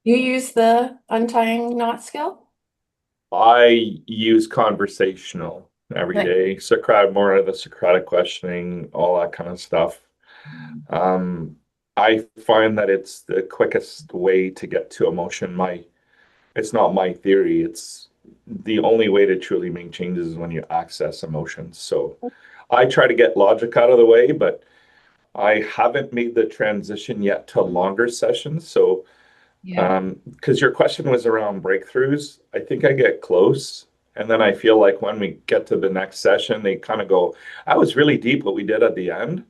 You use the untying knot skill? I use conversational every Like, day. Socratic, more of the Socratic questioning, all that kind of stuff. Um, I find that it's the quickest way to get to emotion. It's not my theory. It's the only way to truly make changes is when you access emotions. So I try to get logic out of the way, but I haven't made the transition yet to longer sessions. So yeah. because your question was around breakthroughs, I think I get close. And then I feel like when we get to the next session, they kind of go, I was really deep what we did at the end.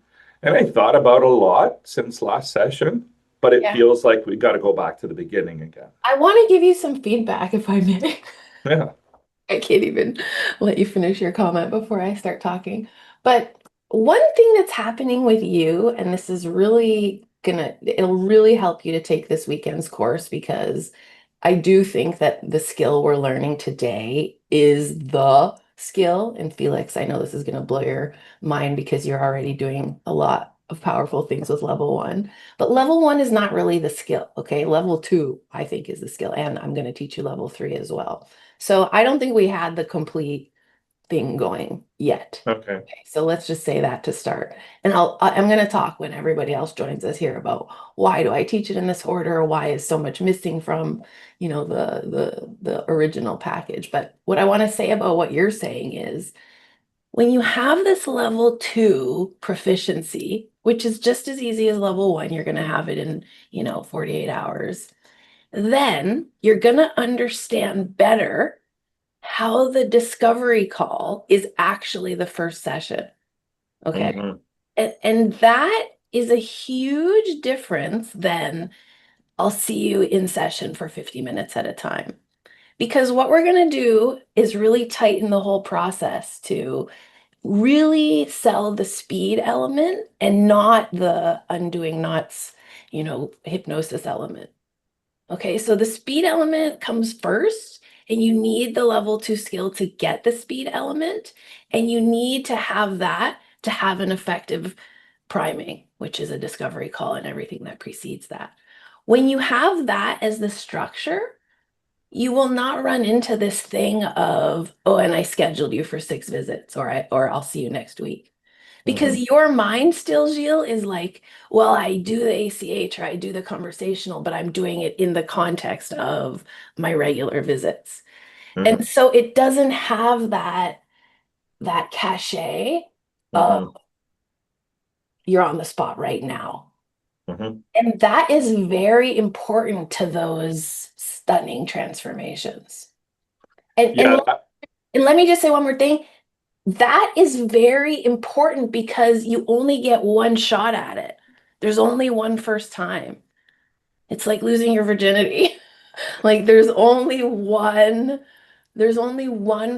And I thought about a lot since last session, but it Yeah. feels like we got to go back to the beginning again. I want to give you some feedback if I may. Yeah. I can't even let you finish your comment before I start talking. But one thing that's happening with you, and this is really it'll really help you to take this weekend's course because I do think that the skill we're learning today is the skill. And Felix, I know this is going to blow your mind because you're already doing a lot of powerful things with level one. But level one is not really the skill. Okay. Level two, I think, is the skill. And I'm going to teach you level three as well. So I don't think we had the complete thing going yet. Okay. Okay, so let's just say that to start. And I'm going to talk when everybody else joins us here about why do I teach it in this order? Why is so much missing from, the original package? But what I want to say about what you're saying is when you have this level two proficiency, which is just as easy as level one, you're going to have it in, 48 hours. Then you're going to understand better how the discovery call is actually the first session. Okay. Hmm. And that is a huge difference than I'll see you in session for 50 minutes at a time. Because what we're going to do is really tighten the whole process to really sell the speed element and not the undoing knots, hypnosis element. Okay, so the speed element comes first, and you need the level two skill to get the speed element, and you need to have that to have an effective priming, which is a discovery call and everything that precedes that. When you have that as the structure, you will not run into this thing of, oh, and I scheduled you for 6 visits, or I'll see you next week. Because Hmm. your mind still, Gilles, is like, well, I do the ACH or I do the conversational, but I'm doing it in the context of my regular visits. And Hmm. so it doesn't have that cachet of Hmm. you're on the spot right now. Hmm. And that is very important to those stunning transformations. And and Yeah. and let me just say one more thing. That is very important because you only get one shot at it. There's only one first time. It's like losing your virginity. Like there's only one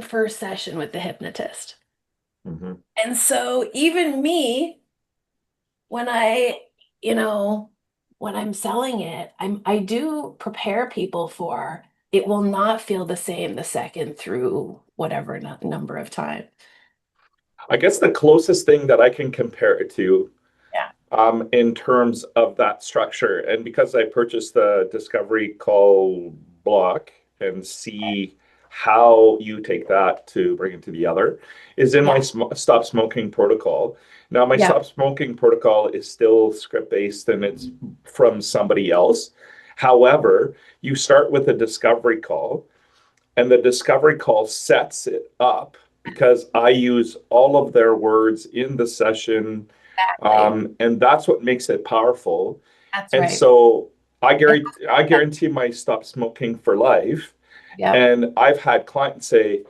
first session with the hypnotist. Hmm. And so even me, when you know, when I'm selling it, I do prepare people for it will not feel the same the second through whatever number of time. I guess the closest thing that I can compare it to Yeah. in terms of that structure. And because I purchased the Discovery Call block and see how you take that to bring it to the other, is in Yeah. my stop smoking protocol. Now, my Yeah. stop smoking protocol is still script based and it's from somebody else. However, you start with a discovery call, and the discovery call sets it up because I use all of their words in the session, Exactly. and that's what makes it powerful. That's And right. so I And guarantee, I guarantee my stop smoking for life. yep. And I've had clients say,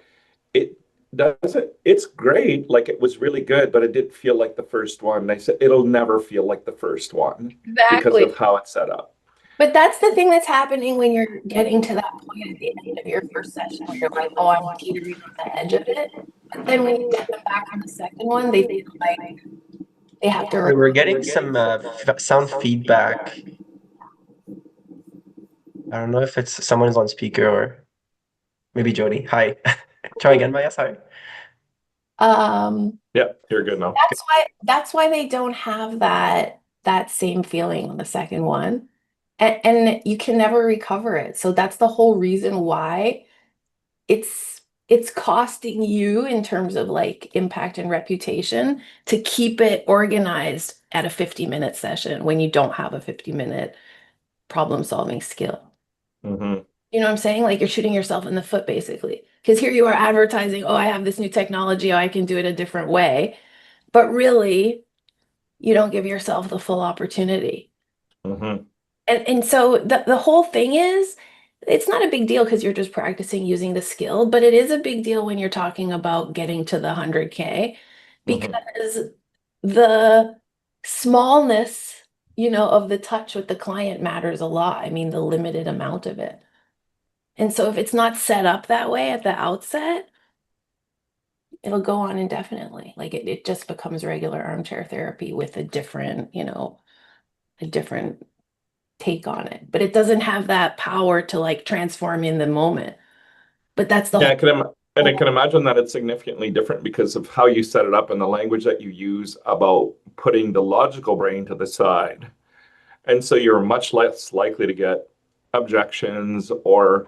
it doesn't, it's great. Like it was really good, but it didn't feel like the first one. And I said, it'll never feel like the first one because Exactly. of how it's set up. But that's the thing that's happening when you're getting to that point at the end of your first session where you're like, oh, I'm teetering on the edge of it. But then when you get them back on the second one, they feel like they have to Sorry, we're getting some sound feedback. I don't know if it's someone's on speaker or maybe Jody. Hi. Try again, Maya. Sorry. um Yeah, you're good now. that's why they don't have that same feeling on the second one. And you can never recover it. So that's the whole reason why it's costing you in terms of like impact and reputation to keep it organized at a 50-minute session when you don't have a 50-minute problem solving skill. Hmm. You know what I'm saying? Like you're shooting yourself in the foot basically. Because here you are advertising, oh, I have this new technology, oh, I can do it a different way. But really, you don't give yourself the full opportunity. Hmm. And so the whole thing is, it's not a big deal because you're just practicing using the skill, but it is a big deal when you're talking about getting to the 100K Hmm. because the smallness, of the touch with the client matters a lot. I mean, the limited amount of it. And so if it's not set up that way at the outset, it'll go on indefinitely. Like it just becomes regular armchair therapy with a different take on it, but it doesn't have that power to like transform in the moment. But that's the Yeah, and I can whole, imagine that it's significantly different because of how you set it up and the language that you use about putting the logical brain to the side. And so you're much less likely to get objections, or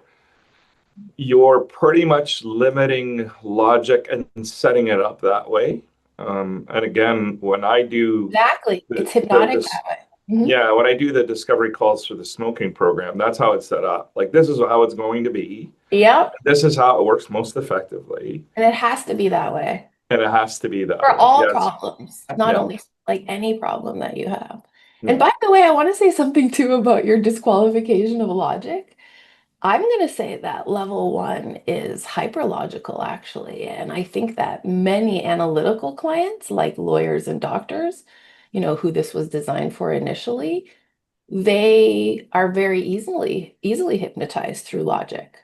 you're pretty much limiting logic and setting it up that way. And again, when I do exactly. the, It's the hypnotic this that way. Mhm. yeah, when I do the discovery calls for the smoking program, that's how it's set up. Like this is how it's going to be. Yep. This is how it works most effectively, And it has to be that way and it has to be that for way. all Yes. problems, not Yeah. only like any problem that you have. And Yeah. by the way, I want to say something too about your disqualification of logic. I'm going to say that level one is hyperlogical, actually. And I think that many analytical clients, like lawyers and doctors, who this was designed for initially, they are very easily hypnotized through logic.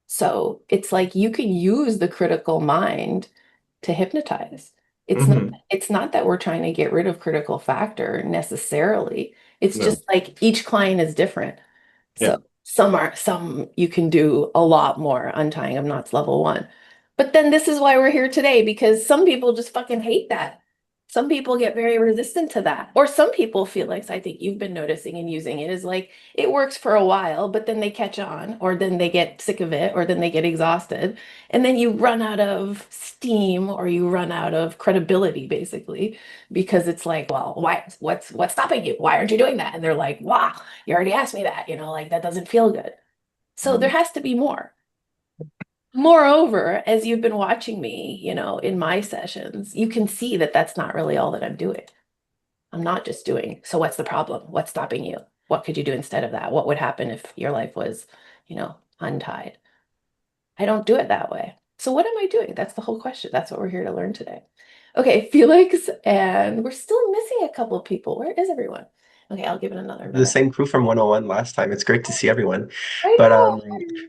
So it's like you can use the critical mind to hypnotize. It's not Hmm. it's not that we're trying to get rid of critical factor necessarily. It's No. just like each client is different. Yeah. So some you can do a lot more untying of knots level one. But then this is why we're here today, because some people just fucking hate that. Some people get very resistant to that. Or some people feel like, I think you've been noticing and using it, is like it works for a while, but then they catch on, or then they get sick of it, or then they get exhausted. And then you run out of steam or you run out of credibility, basically, because it's like, well, why, what's stopping you? Why aren't you doing that? And they're like, wow, you already asked me that, like that doesn't feel good. So there Mhm. has to be more. Moreover, as you've been watching me, in my sessions, you can see that that's not really all that I'm doing. I'm not just doing, so what's the problem? What's stopping you? What could you do instead of that? What would happen if your life was, untied? I don't do it that way. So what am I doing? That's the whole question. That's what we're here to learn today. Okay, Felix, and we're still missing a couple of people. Where is everyone? Okay, I'll give it another The minute. same crew from 101 last time. It's great to see everyone. I But know.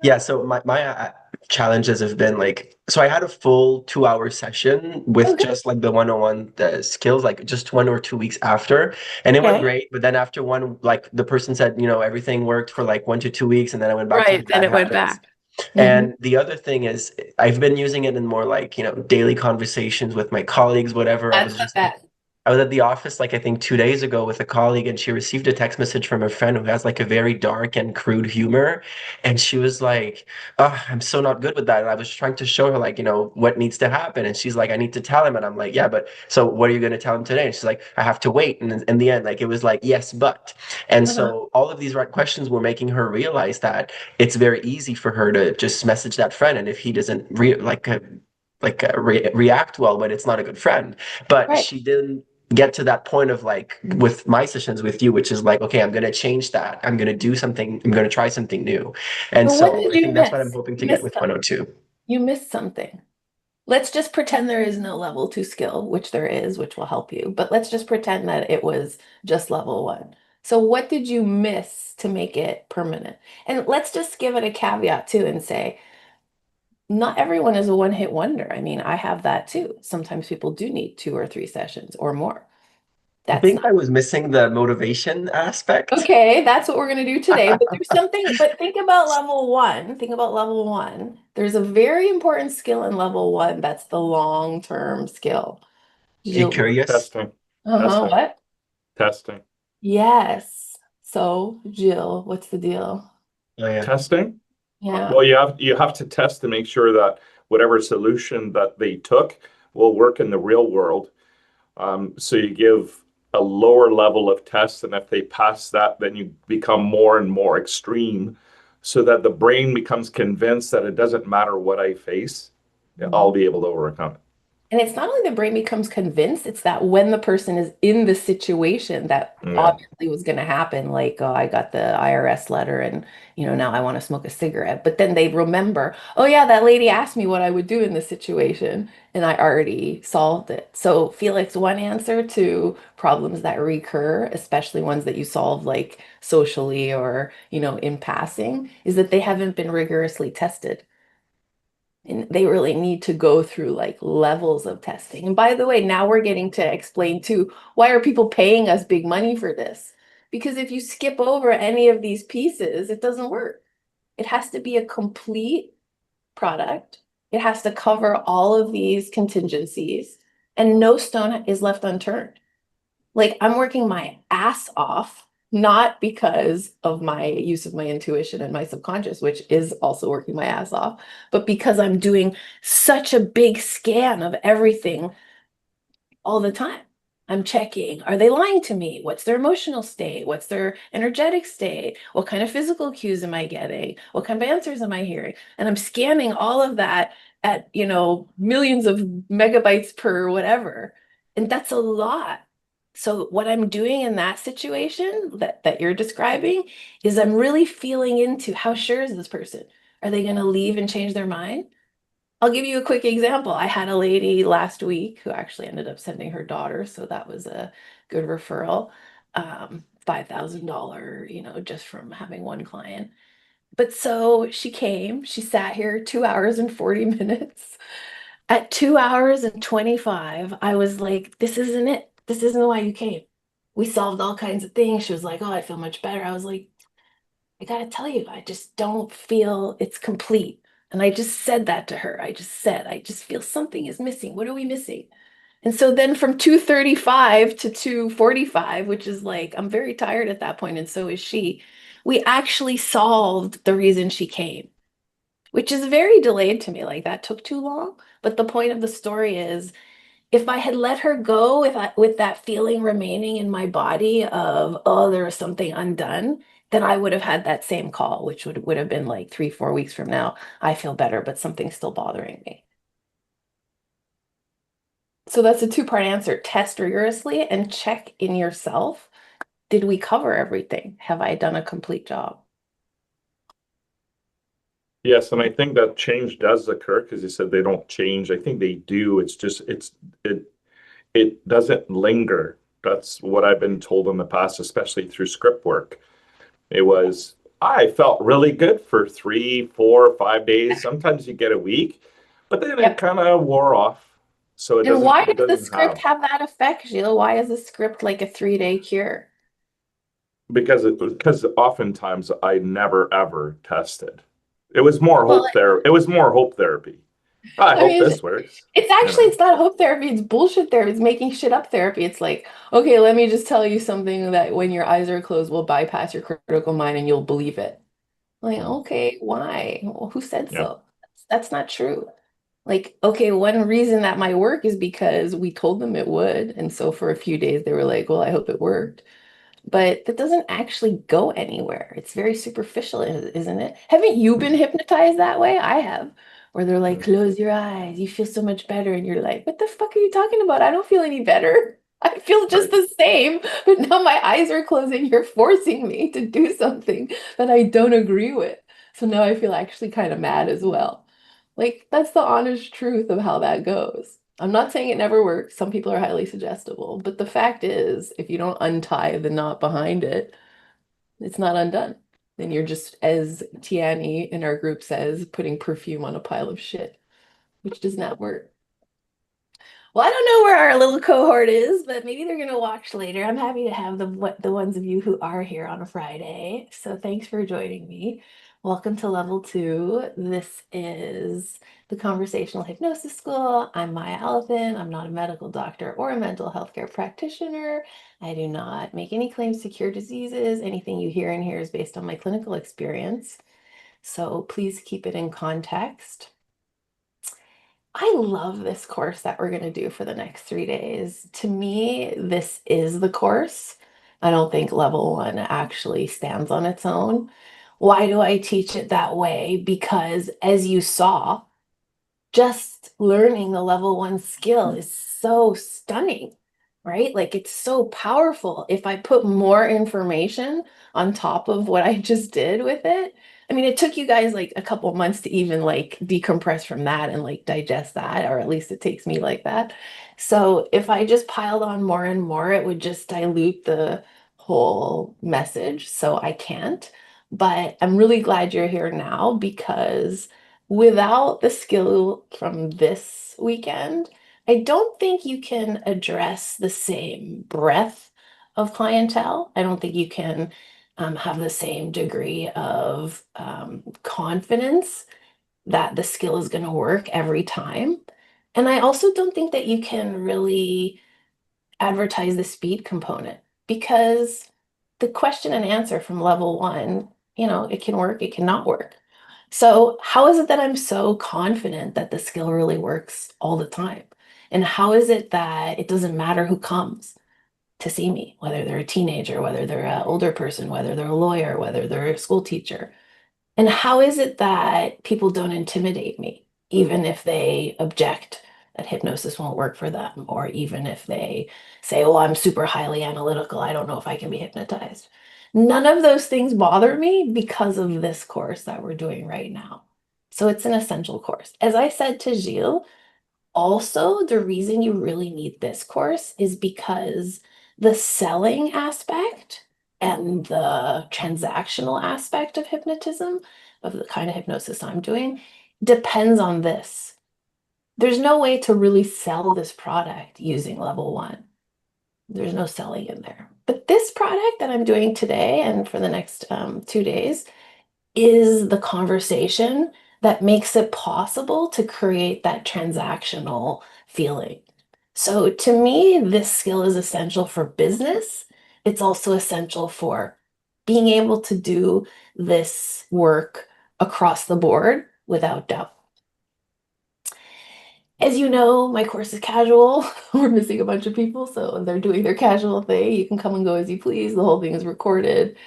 yeah, so my challenges have been like, so I had a full 2 hour session Oh, with good. just like the 101 skills, like just 1 or 2 weeks after, and it went Okay. great. But then after one, like the person said, everything worked for like 1 to 2 weeks, and then I went back to the Right. Then bad it went habits. back. Hmm. And the other thing is, I've been using it in more like, daily conversations with my colleagues, whatever. That's the best. I was at the office like I think 2 days ago with a colleague, and she received a text message from a friend who has like a very dark and crude humor. And she was like, "Oh, I'm so not good with that." And I was trying to show her like, what needs to happen. And she's like, "I need to tell him." And I'm like, "Yeah, but so what are you going to tell him today?" And she's like, "I have to wait." And in the end, like it was like, "Yes, but." And Uh-huh. so all of these right questions were making her realize that it's very easy for her to just message that friend. And if he doesn't react well, but it's not a good friend. But Right. she didn't get to that point of like with my sessions with you, which is like, okay, I'm going to change that. I'm going to do something. I'm going to try something new. And But what so did I you think that's what I'm miss? hoping You to get missed with something. 102. You missed something. Let's just pretend there is no level two skill, which there is, which will help you. But let's just pretend that it was just level one. So what did you miss to make it permanent? And let's just give it a caveat too and say, not everyone is a one-hit wonder. I mean, I have that too. Sometimes people do need 2 or 3 sessions or more. I That's think not I was missing the motivation aspect. okay. That's what we're going to do today. But there's something, but think about level one. Think about level one. There's a very important skill in level one. That's the long-term skill. Be You'll, curious. Testing. uh-huh, Testing. what? Testing. Yes. So, Jill, what's the deal? Oh yeah. Testing? Yeah. Well, you have to test to make sure that whatever solution that they took will work in the real world. So you give a lower level of tests, and if they pass that, then you become more and more extreme, so that the brain becomes convinced that it doesn't matter what I face, I'll be able to overcome it. And it's not only the brain becomes convinced, it's that when the person is in the situation that Yeah. obviously was going to happen, like, oh, I got the IRS letter and, now I want to smoke a cigarette. But then they remember, oh, yeah, that lady asked me what I would do in this situation, and I already solved it. So, Felix, one answer to problems that recur, especially ones that you solve like socially or, in passing, is that they haven't been rigorously tested. And they really need to go through like levels of testing. And by the way, now we're getting to explain too, why are people paying us big money for this? Because if you skip over any of these pieces, it doesn't work. It has to be a complete product. It has to cover all of these contingencies, and no stone is left unturned. Like I'm working my ass off, not because of my use of my intuition and my subconscious, which is also working my ass off, but because I'm doing such a big scan of everything all the time. I'm checking, are they lying to me? What's their emotional state? What's their energetic state? What kind of physical cues am I getting? What kind of answers am I hearing? And I'm scanning all of that at, millions of megabytes per whatever. And that's a lot. So what I'm doing in that situation that you're describing is I'm really feeling into how sure is this person? Are they going to leave and change their mind? I'll give you a quick example. I had a lady last week who actually ended up sending her daughter, so that was a good referral. $5,000, just from having one client. But so she came, she sat here 2 hours and 40 minutes. At 2 hours and 25, I was like, this isn't it. This isn't why you came. We solved all kinds of things. She was like, oh, I feel much better. I was like, I gotta tell you, I just don't feel it's complete. And I just said that to her. I just feel something is missing. What are we missing? And so then from 2:35 to 2:45, which is like, I'm very tired at that point, and so is she, we actually solved the reason she came, which is very delayed to me. Like that took too long. But the point of the story is if I had let her go with that feeling remaining in my body of, oh, there was something undone, then I would have had that same call, which would have been like 3, 4 weeks from now. I feel better, but something's still bothering me. So that's a two-part answer. Test rigorously and check in yourself. Did we cover everything? Have I done a complete job? Yes, and I think that change does occur because you said they don't change. I think they do. It's just it doesn't linger. That's what I've been told in the past, especially through script work. It was, I felt really good for 3, 4, 5 days. Sometimes you get a week, but then it Yep. kind of wore off. So it And doesn't why it does the doesn't script have have that effect, Gilles? Why is the script like a 3-day cure? because oftentimes I never ever tested. It was more Well, hope there. It was more hope therapy. I I hope mean, this works, it's you actually know. it's not hope therapy, it's bullshit therapy. It's making shit up therapy. It's like, okay, let me just tell you something that when your eyes are closed will bypass your critical mind and you'll believe it. Like, Mm, okay, why? Well, who said yeah, so? That's not true. Like, okay, one reason that might work is because we told them it would. And so for a few days they were like, well, I hope it worked. But that doesn't actually go anywhere. It's very superficial, isn't it? Haven't you been hypnotized that way? I have, where they're like, mm, close your eyes, you feel so much better. And you're like, what the fuck are you talking about? I don't feel any better. I feel just right. the same, but now my eyes are closing. You're forcing me to do something that I don't agree with. So now I feel actually kind of mad as well. Like, that's the honest truth of how that goes. I'm not saying it never works. Some people are highly suggestible, but the fact is, if you don't untie the knot behind it, it's not undone. Then you're just, as Tiani in our group says, putting perfume on a pile of shit, which does not work. Well, I don't know where our little cohort is, but maybe they're gonna watch later. I'm happy to have the ones of you who are here on a Friday. So thanks for joining me. Welcome to level 2. This is the Conversational Hypnosis School. I'm Maya Elephant. I'm not a medical doctor or a mental health care practitioner. I do not make any claims to cure diseases. Anything you hear in here is based on my clinical experience. So please keep it in context. I love this course that we're going to do for the next 3 days. To me, this is the course. I don't think level 1 actually stands on its own. Why do I teach it that way? Because as you saw, just learning the level 1 skill is so stunning, right? Like it's so powerful. If I put more information on top of what I just did with it, I mean, it took you guys like a couple months to even like decompress from that and like digest that, or at least it takes me like that. So if I just piled on more and more, it would just dilute the whole message. So I can't. But I'm really glad you're here now because without the skill from this weekend, I don't think you can address the same breadth of clientele. I don't think you can have the same degree of confidence that the skill is going to work every time. And I also don't think that you can really advertise the speed component because the question and answer from level 1, it can work, it cannot work. So, how is it that I'm so confident that the skill really works all the time? And how is it that it doesn't matter who comes to see me, whether they're a teenager, whether they're an older person, whether they're a lawyer, whether they're a school teacher? And how is it that people don't intimidate me, even if they object that hypnosis won't work for them, or even if they say, oh, I'm super highly analytical, I don't know if I can be hypnotized. None of those things bother me because of this course that we're doing right now. So it's an essential course. As I said to Gilles, also, the reason you really need this course is because the selling aspect and the transactional aspect of hypnotism, of the kind of hypnosis I'm doing, depends on this. There's no way to really sell this product using level 1. There's no selling in there. But this product that I'm doing today and for the next 2 days is the conversation that makes it possible to create that transactional feeling. So to me, this skill is essential for business. It's also essential for being able to do this work across the board without doubt. As you know, my course is casual. We're missing a bunch of people, so they're doing their casual thing. You can come and go as you please. The whole thing is recorded.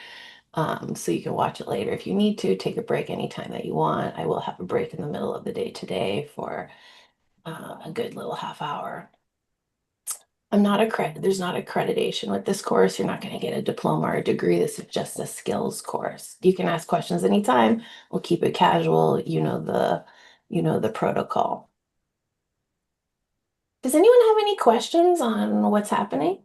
So you can watch it later if you need to. Take a break anytime that you want. I will have a break in the middle of the day today for a good little half hour. There's not accreditation with this course. You're not going to get a diploma or a degree. This is just a skills course. You can ask questions anytime. We'll keep it casual. You know the protocol. Does anyone have any questions on what's happening?